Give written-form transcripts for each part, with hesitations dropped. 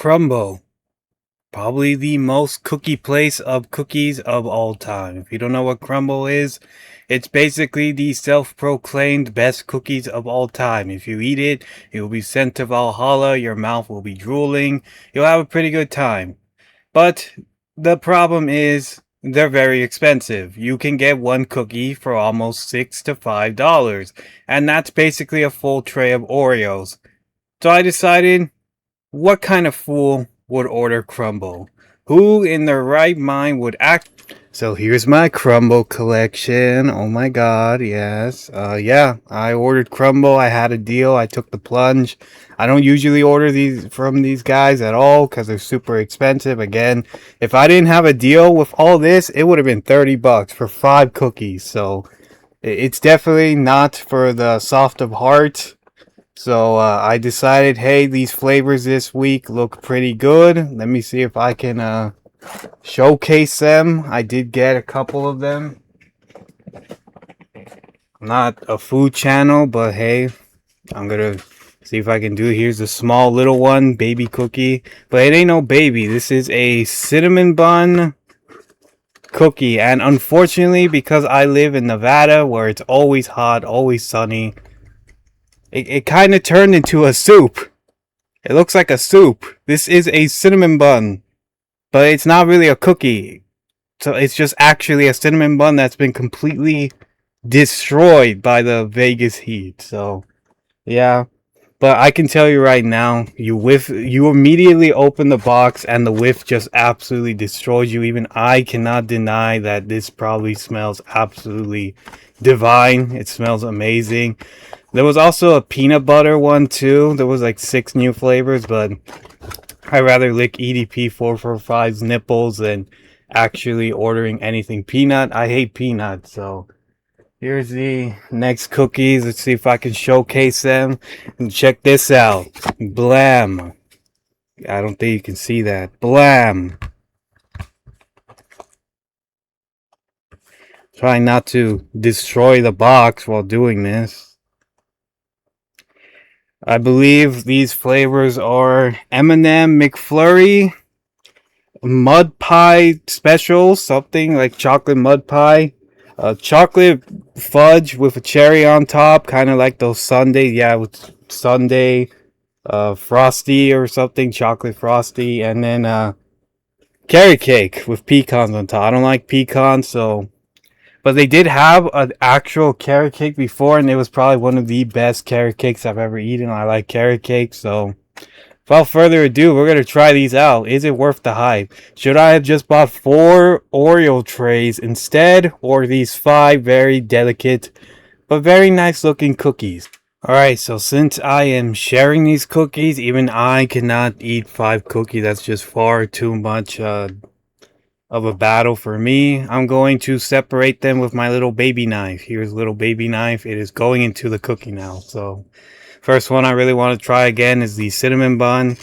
Crumbl, probably the most cookie place of cookies of all time. If you don't know what Crumbl is, it's basically the self-proclaimed best cookies of all time. If you eat it, you'll be sent to Valhalla, your mouth will be drooling, you'll have a pretty good time. But the problem is they're very expensive. You can get one cookie for almost $6 to $5, and that's basically a full tray of Oreos. So I decided, what kind of fool would order Crumbl? Who in their right mind would act? So here's my Crumbl collection. Oh my god, yes. Yeah, I ordered Crumbl. I had a deal. I took the plunge. I don't usually order these from these guys at all because they're super expensive. Again, if I didn't have a deal with all this, it would have been $30 for 5 cookies. So it's definitely not for the soft of heart. So I decided, hey, these flavors this week look pretty good. Let me see if I can showcase them. I did get a couple of them. Not a food channel, but hey, I'm gonna see if I can do it. Here's a small little one, baby cookie. But it ain't no baby. This is a cinnamon bun cookie. And unfortunately, because I live in Nevada where it's always hot, always sunny, it kind of turned into a soup. It looks like a soup. This is a cinnamon bun, but it's not really a cookie. So it's just actually a cinnamon bun that's been completely destroyed by the Vegas heat. So, yeah. But I can tell you right now, you immediately open the box and the whiff just absolutely destroys you. Even I cannot deny that this probably smells absolutely divine. It smells amazing. There was also a peanut butter one too. There was like 6 new flavors, but I'd rather lick EDP 445's nipples than actually ordering anything peanut. I hate peanuts, so here's the next cookies. Let's see if I can showcase them. And check this out. Blam. I don't think you can see that. Blam. Trying not to destroy the box while doing this. I believe these flavors are M&M McFlurry, Mud Pie Special, something like chocolate mud pie, chocolate fudge with a cherry on top, kind of like those sundae, yeah, with sundae, frosty or something, chocolate frosty, and then carrot cake with pecans on top. I don't like pecans, so... But they did have an actual carrot cake before, and it was probably one of the best carrot cakes I've ever eaten. I like carrot cake, so without further ado, we're going to try these out. Is it worth the hype? Should I have just bought 4 Oreo trays instead, or these 5 very delicate but very nice looking cookies? Alright, so since I am sharing these cookies, even I cannot eat 5 cookies. That's just far too much of a battle for me. I'm going to separate them with my little baby knife. Here's a little baby knife. It is going into the cookie now. So first one I really want to try again is the cinnamon bun.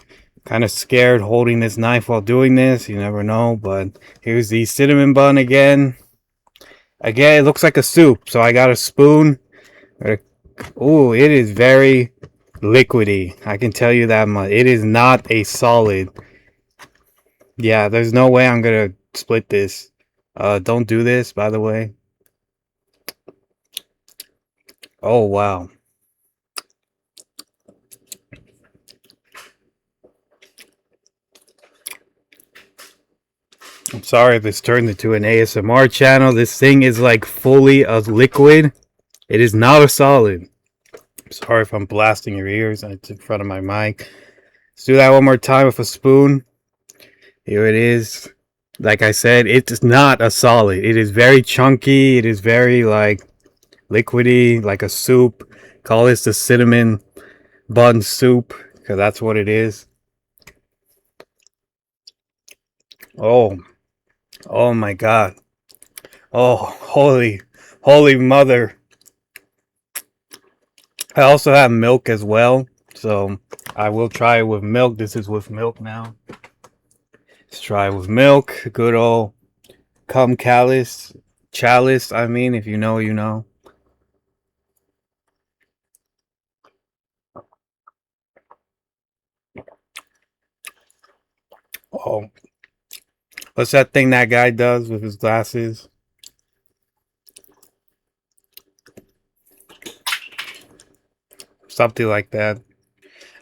Kind of scared holding this knife while doing this. You never know. But here's the cinnamon bun again. Again, it looks like a soup. So I got a spoon. Oh, it is very liquidy. I can tell you that much. It is not a solid. Yeah, there's no way I'm going to split this. Don't do this, by the way. Oh, wow. I'm sorry if it's turned into an ASMR channel. This thing is like fully a liquid. It is not a solid. Sorry if I'm blasting your ears. It's in front of my mic. Let's do that one more time with a spoon. Here it is. Like I said, it's not a solid. It is very chunky. It is very like liquidy, like a soup. Call this the cinnamon bun soup, because that's what it is. Oh, oh my God. Oh, holy mother. I also have milk as well, so I will try it with milk. This is with milk now. Let's try it with milk. Good old cum chalice, I mean, if you know, you know. Oh, what's that thing that guy does with his glasses? Something like that.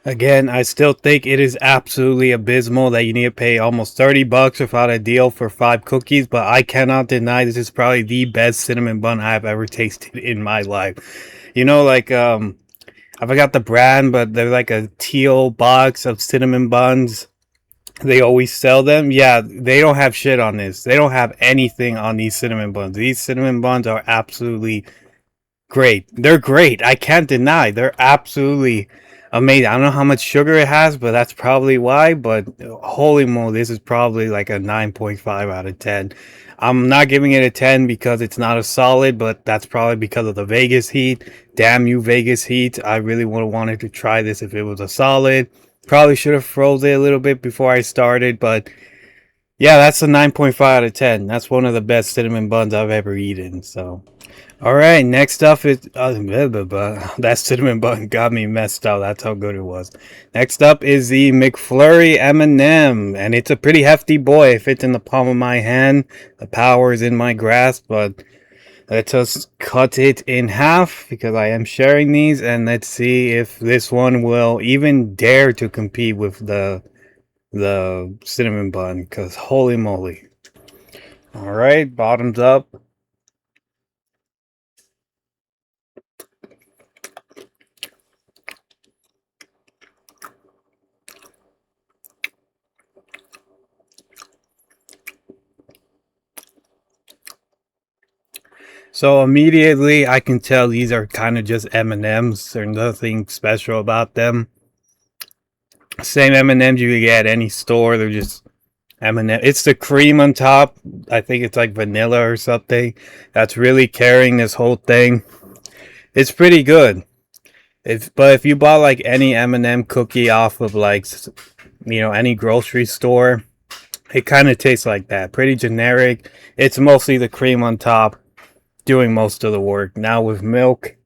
Again, I still think it is absolutely abysmal that you need to pay almost $30 without a deal for 5 cookies, but I cannot deny this is probably the best cinnamon bun I've ever tasted in my life. You know, like I forgot the brand, but they're like a teal box of cinnamon buns. They always sell them. Yeah, they don't have shit on this. They don't have anything on these cinnamon buns. These cinnamon buns are absolutely great. They're great. I can't deny. They're absolutely amazing. I don't know how much sugar it has, but that's probably why. But holy moly, this is probably like a 9.5 out of 10. I'm not giving it a 10 because it's not a solid, but that's probably because of the Vegas heat. Damn you, Vegas heat. I really would have wanted to try this if it was a solid. Probably should have froze it a little bit before I started, but yeah, that's a 9.5 out of 10. That's one of the best cinnamon buns I've ever eaten. So. All right, next up is that cinnamon bun got me messed up. That's how good it was. Next up is the McFlurry M&M, and it's a pretty hefty boy. It fits in the palm of my hand. The power is in my grasp, but let's just cut it in half because I am sharing these, and let's see if this one will even dare to compete with the cinnamon bun. Cause holy moly! All right, bottoms up. So immediately I can tell these are kind of just M&Ms. There's nothing special about them. Same M&Ms you get at any store. They're just M&M. It's the cream on top. I think it's like vanilla or something. That's really carrying this whole thing. It's pretty good. But if you bought like any M&M cookie off of like any grocery store, it kind of tastes like that. Pretty generic. It's mostly the cream on top doing most of the work. Now with milk,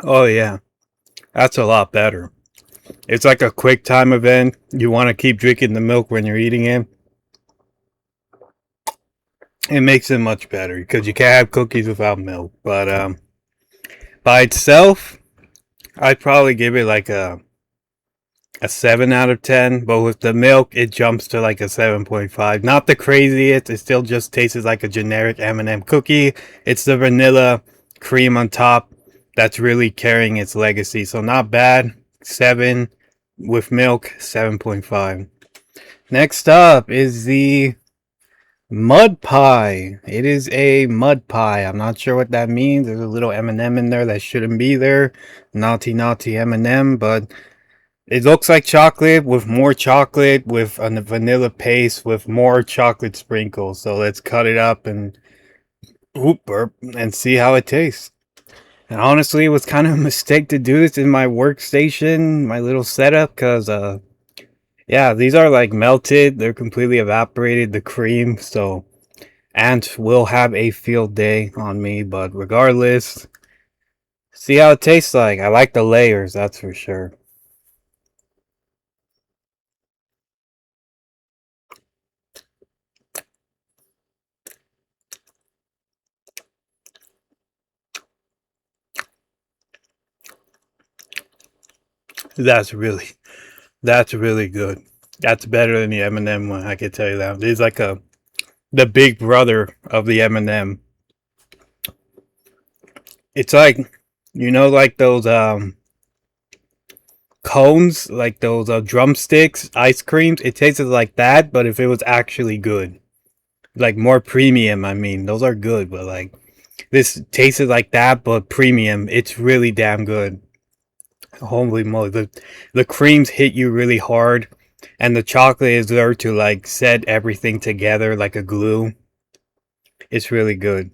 oh yeah, that's a lot better. It's like a quick time event. You want to keep drinking the milk when you're eating it. It makes it much better because you can't have cookies without milk. But by itself, I'd probably give it like a 7 out of 10. But with the milk, it jumps to like a 7.5. Not the craziest. It still just tastes like a generic M&M cookie. It's the vanilla cream on top that's really carrying its legacy. So not bad. 7 with milk, 7.5. Next up is the mud pie. It is a mud pie. I'm not sure what that means. There's a little M&M in there that shouldn't be there. Naughty, naughty M&M, but it looks like chocolate with more chocolate with a vanilla paste with more chocolate sprinkles. So let's cut it up and burp and see how it tastes. And honestly, it was kind of a mistake to do this in my workstation, my little setup, because yeah, these are like melted. They're completely evaporated, the cream. So ants will have a field day on me. But regardless, see how it tastes like. I like the layers, that's for sure. That's really, that's really good. That's better than the M&M one. I can tell you that. It's like the big brother of the M&M. It's like, like those cones, like those drumsticks, ice creams. It tastes like that, but if it was actually good, like more premium. I mean, those are good, but like this tasted like that, but premium. It's really damn good. Holy moly, the creams hit you really hard, and the chocolate is there to like set everything together like a glue. It's really good.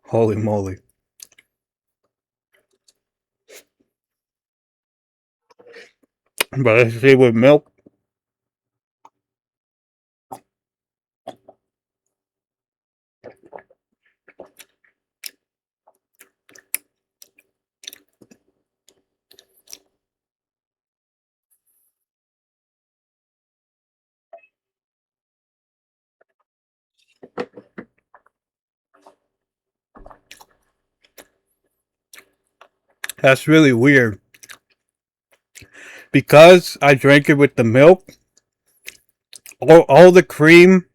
Holy moly. But let's see with milk. That's really weird. Because I drank it with the milk, all the cream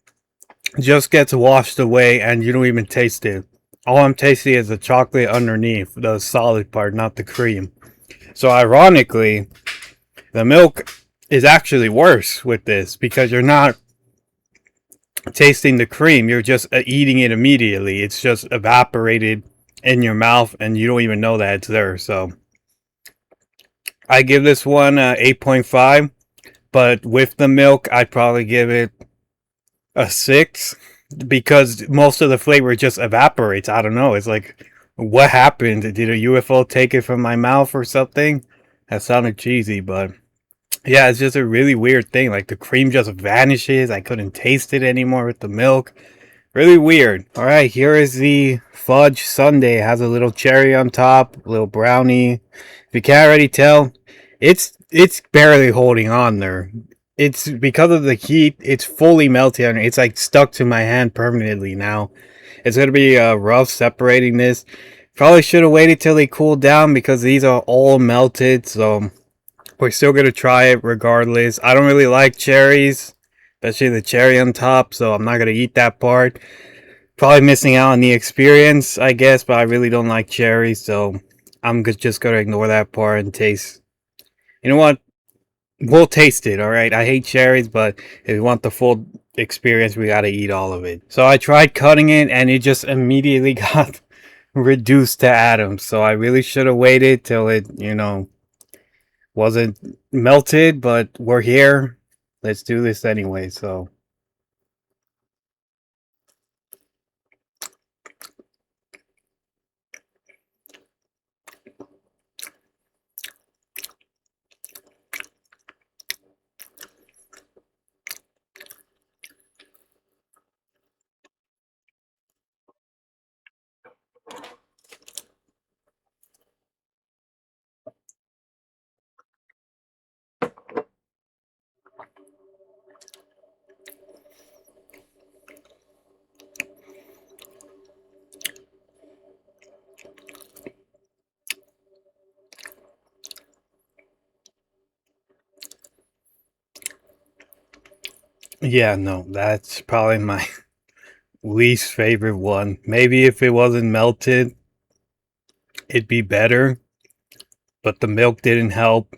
just gets washed away and you don't even taste it. All I'm tasting is the chocolate underneath, the solid part, not the cream. So ironically, the milk is actually worse with this because you're not tasting the cream, you're just eating it immediately. It's just evaporated in your mouth and you don't even know that it's there. So I give this one 8.5, but with the milk, I'd probably give it a 6 because most of the flavor just evaporates. I don't know. It's like, what happened? Did a UFO take it from my mouth or something? That sounded cheesy, but yeah, it's just a really weird thing. Like the cream just vanishes. I couldn't taste it anymore with the milk. Really weird. All right, here is the fudge sundae. It has a little cherry on top, a little brownie. If you can't already tell, it's barely holding on there. It's because of the heat. It's fully melted, and it's like stuck to my hand permanently now. It's gonna be rough separating this. Probably should have waited till they cooled down because these are all melted. So we're still gonna try it regardless. I don't really like cherries, especially the cherry on top. So I'm not gonna eat that part. Probably missing out on the experience, I guess, but I really don't like cherries, so I'm just gonna ignore that part and taste. You know what? We'll taste it, alright? I hate cherries, but if we want the full experience, we gotta eat all of it. So I tried cutting it, and it just immediately got reduced to atoms, so I really should have waited till it, wasn't melted, but we're here. Let's do this anyway, so. Yeah, no, that's probably my least favorite one. Maybe if it wasn't melted, it'd be better, but the milk didn't help.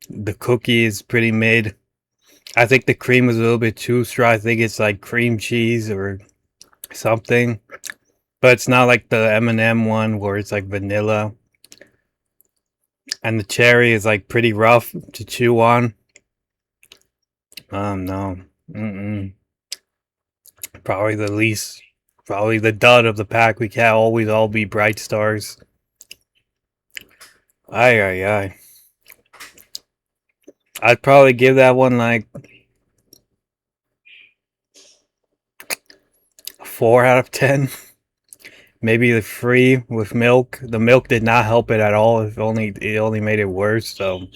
The cookie is pretty mid. I think the cream was a little bit too strong. I think it's like cream cheese or something, but it's not like the M&M one where it's like vanilla. And the cherry is like pretty rough to chew on. No. Mm-mm. Probably the least, probably the dud of the pack. We can't always all be bright stars. Aye, aye, aye. I'd probably give that one like a 4 out of 10. Maybe the free with milk. The milk did not help it at all. It only made it worse. So,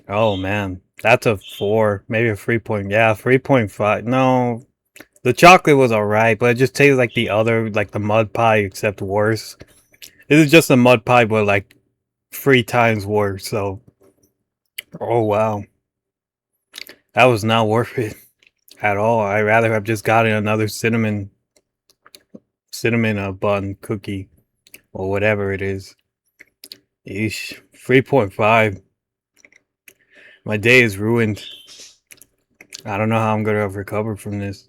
oh man, that's a 4, maybe a 3 point. Yeah, 3.5. No, the chocolate was alright, but it just tastes like the other, like the mud pie, except worse. This is just a mud pie, but like 3 times worse. So, oh wow, that was not worth it at all. I'd rather have just gotten another cinnamon bun cookie or whatever it is. Eesh, 3.5. My day is ruined. I don't know how I'm gonna recover from this.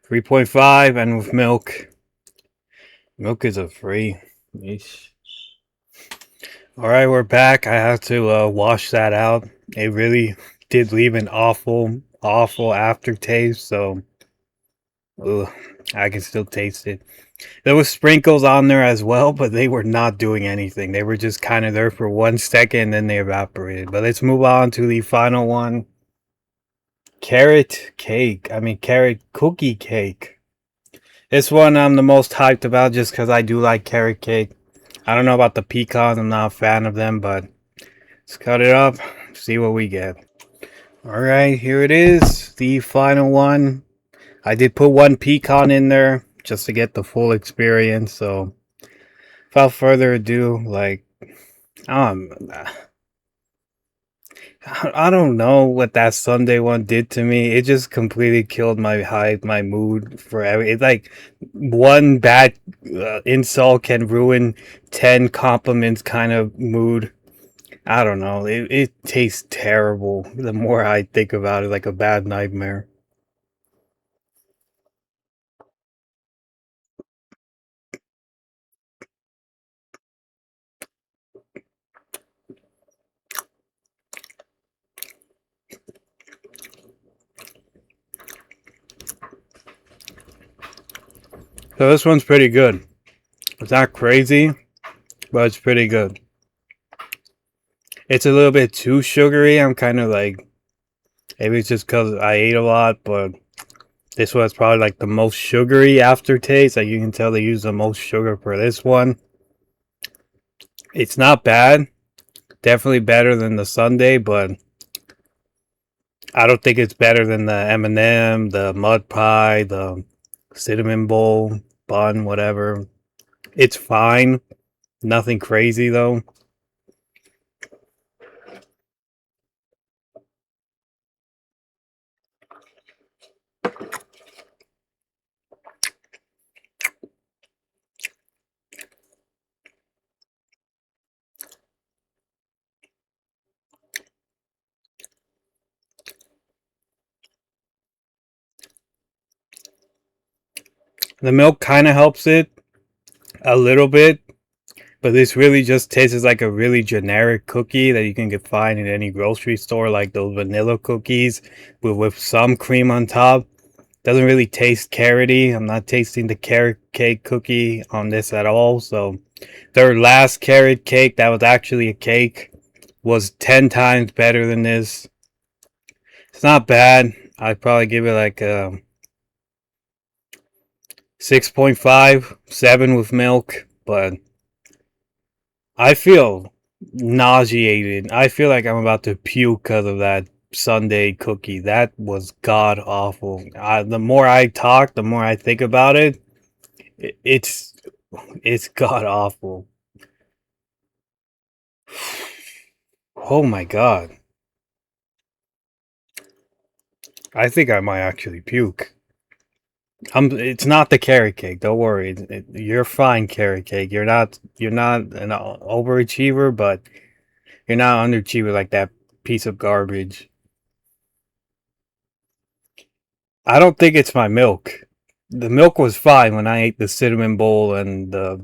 3.5 and with milk. Milk is a free. Eesh. Alright, we're back. I have to wash that out. It really did leave an awful aftertaste, so ugh, I can still taste it. There was sprinkles on there as well, but they were not doing anything. They were just kind of there for 1 second and then they evaporated. But let's move on to the final one. Carrot cake. I mean, carrot cookie cake. This one I'm the most hyped about just because I do like carrot cake. I don't know about the pecans. I'm not a fan of them, but let's cut it up. See what we get. Alright, here it is. The final one. I did put one pecan in there just to get the full experience. So, without further ado, like, um, I don't know what that Sunday one did to me. It just completely killed my hype, my mood for every. It's like one bad insult can ruin 10 compliments kind of mood. I don't know. It tastes terrible. The more I think about it, like a bad nightmare. So this one's pretty good. It's not crazy, but it's pretty good. It's a little bit too sugary. I'm kind of like, maybe it's just because I ate a lot, but this one's probably like the most sugary aftertaste. Like you can tell they use the most sugar for this one. It's not bad. Definitely better than the sundae, but I don't think it's better than the M&M, the mud pie, the cinnamon bowl, bun, whatever. It's fine. Nothing crazy though. The milk kind of helps it a little bit, but this really just tastes like a really generic cookie that you can get find in any grocery store, like those vanilla cookies with some cream on top. Doesn't really taste carroty. I'm not tasting the carrot cake cookie on this at all. So their last carrot cake that was actually a cake was 10 times better than this. It's not bad. I'd probably give it like a 6.5, 7 with milk, but I feel nauseated. I feel like I'm about to puke because of that Sunday cookie. That was god awful. The more I talk, the more I think about it. It's god awful. Oh my god. I think I might actually puke. It's not the carrot cake. Don't worry. You're fine, carrot cake. You're not an overachiever, but you're not underachiever like that piece of garbage. I don't think it's my milk. The milk was fine when I ate the cinnamon bowl and the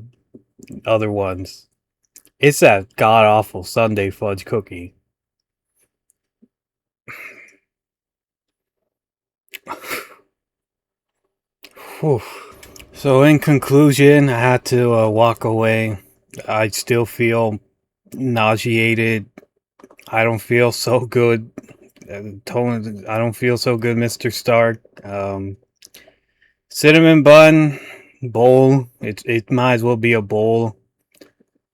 other ones. It's that god awful Sunday fudge cookie. Whew. So, in conclusion, I had to walk away. I still feel nauseated. I don't feel so good. I don't feel so good, Mr. Stark. Cinnamon bun bowl. It might as well be a bowl.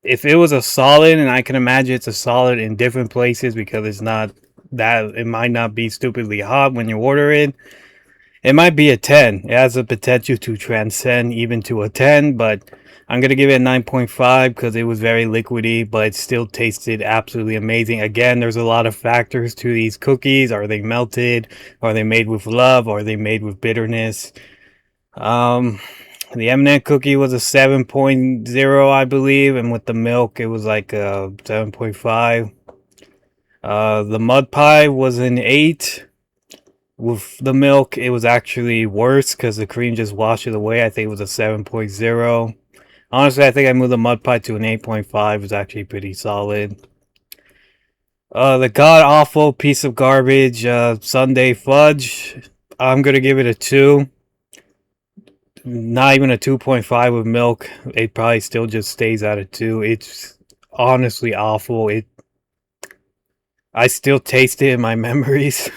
If it was a solid, and I can imagine it's a solid in different places because it's not that it might not be stupidly hot when you order it. It might be a 10. It has the potential to transcend even to a 10, but I'm going to give it a 9.5 because it was very liquidy, but it still tasted absolutely amazing. Again, there's a lot of factors to these cookies. Are they melted? Are they made with love? Are they made with bitterness? The M&M cookie was a 7.0, I believe, and with the milk, it was like a 7.5. The mud pie was an 8. With the milk, it was actually worse because the cream just washed it away. I think it was a 7.0. Honestly, I think I moved the mud pie to an 8.5. It was actually pretty solid. The god awful piece of garbage, Sunday fudge. I'm gonna give it a 2. not even a 2.5 with milk. It probably still just stays at a 2. It's honestly awful. I still taste it in my memories.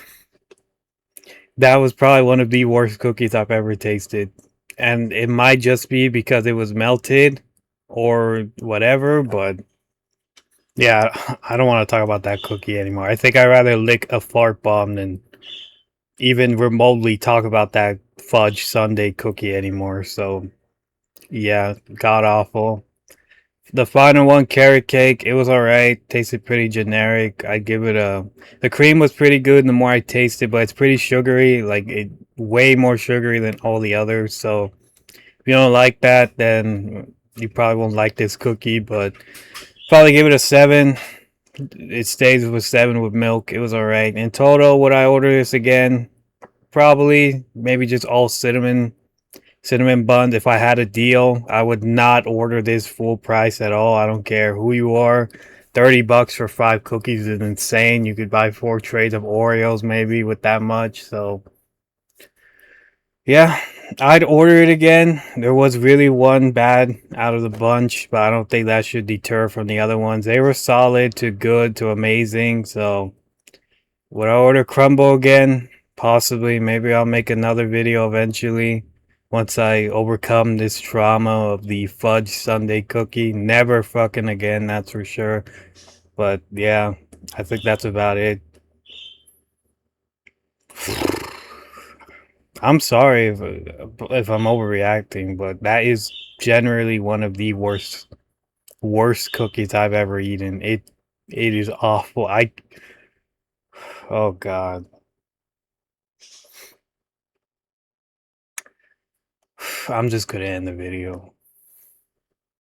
That was probably one of the worst cookies I've ever tasted. And it might just be because it was melted or whatever, but yeah, I don't want to talk about that cookie anymore. I think I'd rather lick a fart bomb than even remotely talk about that fudge sundae cookie anymore. So yeah, god awful. The final one, carrot cake, it was alright. Tasted pretty generic. I'd give it a. The cream was pretty good the more I tasted, but it's pretty sugary. Like, it way more sugary than all the others. So, if you don't like that, then you probably won't like this cookie. But probably give it a 7. It stays with 7 with milk. It was alright. In total, would I order this again? Probably. Maybe just all cinnamon buns. If I had a deal, I would not order this full price at all. I don't care who you are. $30 for 5 cookies is insane. You could buy 4 trays of Oreos maybe with that much. So yeah, I'd order it again. There was really one bad out of the bunch, but I don't think that should deter from the other ones. They were solid to good to amazing. So would I order Crumbl again? Possibly. Maybe I'll make another video eventually once I overcome this trauma of the fudge sundae cookie. Never fucking again, that's for sure. But yeah, I think that's about it. I'm sorry if I'm overreacting, but that is generally one of the worst cookies I've ever eaten. It is awful. Oh god. I'm just gonna end the video.